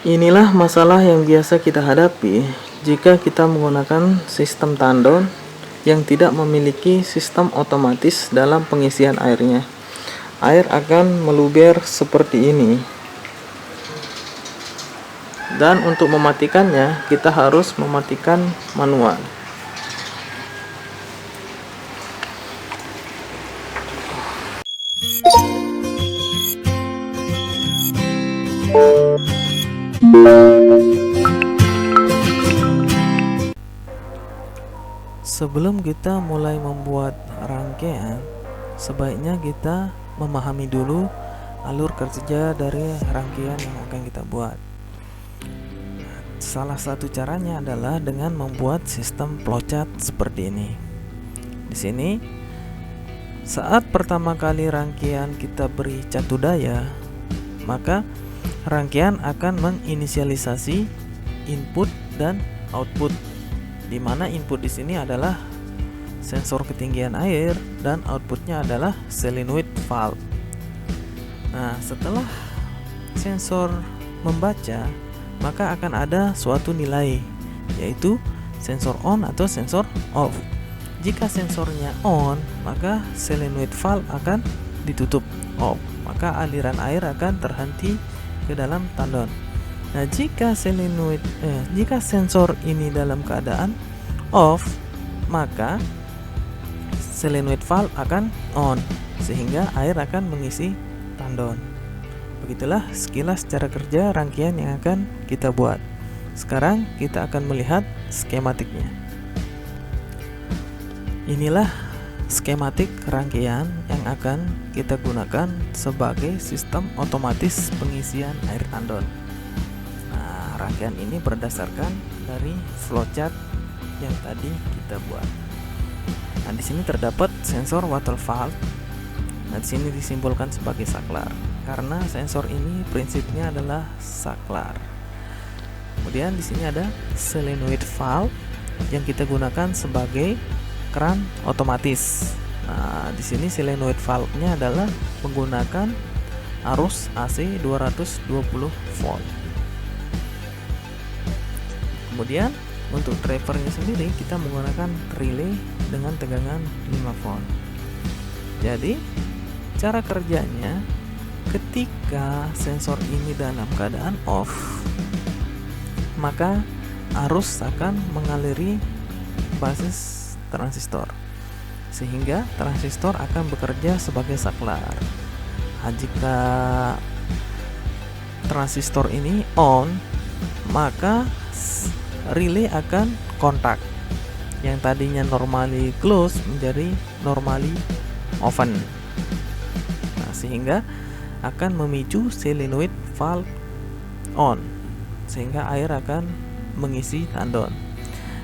Inilah masalah yang biasa kita hadapi jika kita menggunakan sistem tandon yang tidak memiliki sistem otomatis dalam pengisian airnya. Air akan meluber seperti ini. Dan untuk mematikannya, kita harus mematikan manual. Sebelum kita mulai membuat rangkaian, sebaiknya kita memahami dulu alur kerja dari rangkaian yang akan kita buat. Salah satu caranya adalah dengan membuat sistem flowchart seperti ini. Di sini, saat pertama kali rangkaian kita beri catu daya, maka rangkaian akan menginisialisasi input dan output, di mana input di sini adalah sensor ketinggian air dan outputnya adalah solenoid valve. Nah, setelah sensor membaca, maka akan ada suatu nilai, yaitu sensor on atau sensor off. Jika sensornya on, maka solenoid valve akan ditutup off, maka aliran air akan terhenti ke dalam tandon. Nah, jika sensor ini dalam keadaan off, maka solenoid valve akan on, sehingga air akan mengisi tandon. Begitulah sekilas cara kerja rangkaian yang akan kita buat. Sekarang kita akan melihat skematiknya. Inilah skematik rangkaian yang akan kita gunakan sebagai sistem otomatis pengisian air tandon. Nah, rangkaian ini berdasarkan dari flowchart yang tadi kita buat. Nah, di sini terdapat sensor water valve. Nah, di sini disimbolkan sebagai saklar karena sensor ini prinsipnya adalah saklar. Kemudian di sini ada solenoid valve yang kita gunakan sebagai keran otomatis. Nah, di sini solenoid valve-nya adalah menggunakan arus AC 220 volt. Kemudian untuk drivernya sendiri kita menggunakan relay dengan tegangan 5 volt. Jadi cara kerjanya, ketika sensor ini dalam keadaan off, maka arus akan mengaliri basis transistor, sehingga transistor akan bekerja sebagai saklar. Nah, jika transistor ini on, maka relay akan kontak, yang tadinya normally close menjadi normally open. Nah, sehingga akan memicu solenoid valve on, sehingga air akan mengisi tandon.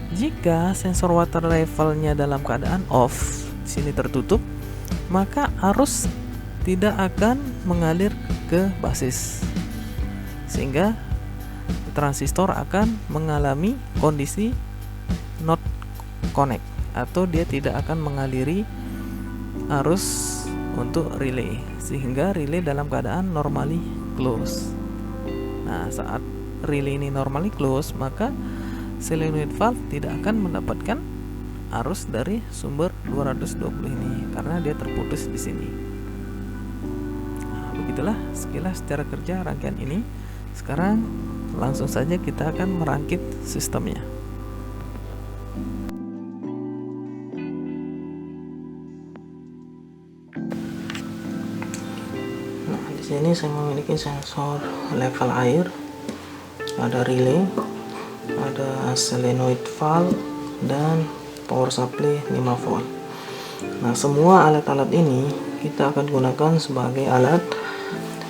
Jika sensor water levelnya dalam keadaan off, sini tertutup, maka arus tidak akan mengalir ke basis, sehingga transistor akan mengalami kondisi not connect, atau dia tidak akan mengaliri arus untuk relay, sehingga relay dalam keadaan normally close. Nah, saat relay ini normally close, maka solenoid valve tidak akan mendapatkan arus dari sumber 220 ini karena dia terputus di sini. Nah, begitulah sekilas cara kerja rangkaian ini. Sekarang langsung saja kita akan merangkit sistemnya. Nah, di sini saya memiliki sensor level air, ada relay, ada solenoid valve, dan power supply 5 volt. Nah, semua alat-alat ini kita akan gunakan sebagai alat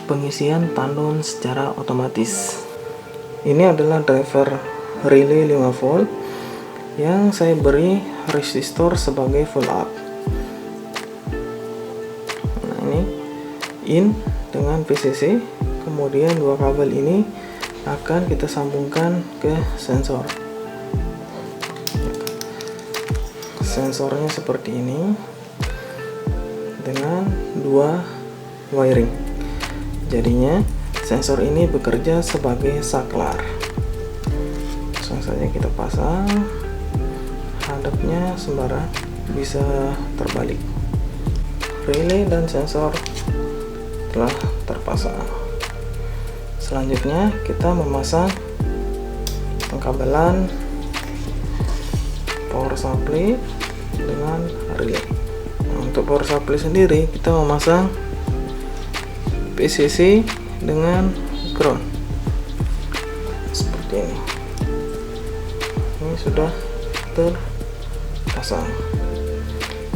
pengisian tandon secara otomatis. Ini adalah driver relay 5 volt yang saya beri resistor sebagai full up. Nah, ini in dengan VCC, kemudian dua kabel ini akan kita sambungkan ke sensor. Sensornya seperti ini dengan dua wiring. Jadinya sensor ini bekerja sebagai saklar. Langsung saja kita pasang. Hadapnya sembarang, bisa terbalik. Relay dan sensor telah terpasang. Selanjutnya kita memasang pengkabelan power supply dengan relay. Nah, untuk power supply sendiri kita memasang PCC dengan ground seperti ini. Ini sudah terpasang.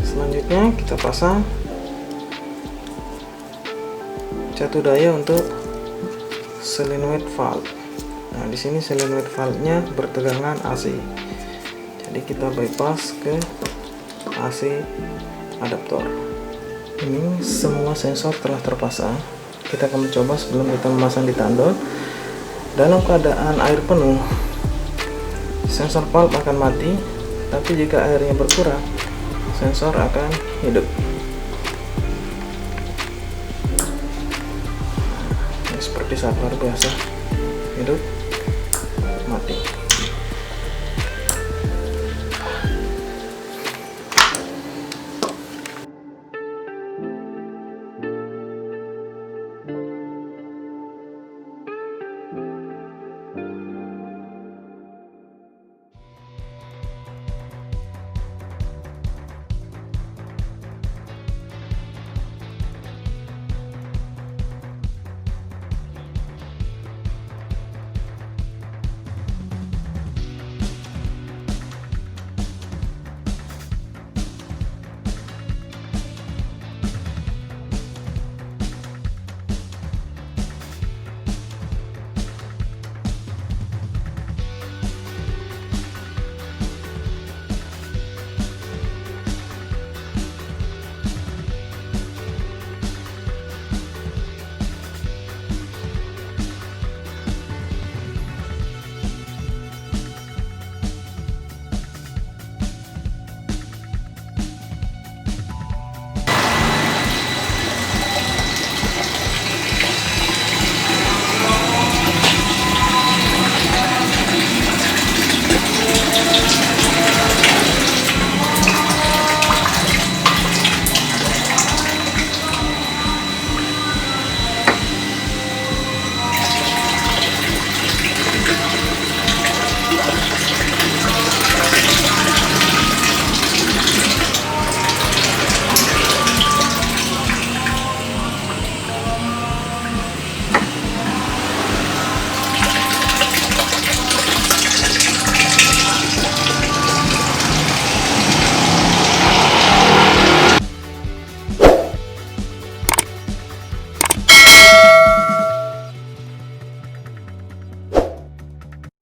Selanjutnya kita pasang catu daya untuk solenoid valve. Nah, di sini solenoid valve-nya bertegangan AC. Jadi kita bypass ke AC adaptor. Ini semua sensor telah terpasang. Kita akan mencoba sebelum kita memasang di tandon. Dalam keadaan air penuh, sensor valve akan mati, tapi jika airnya berkurang, sensor akan hidup. Ini seperti saklar biasa, hidup, mati.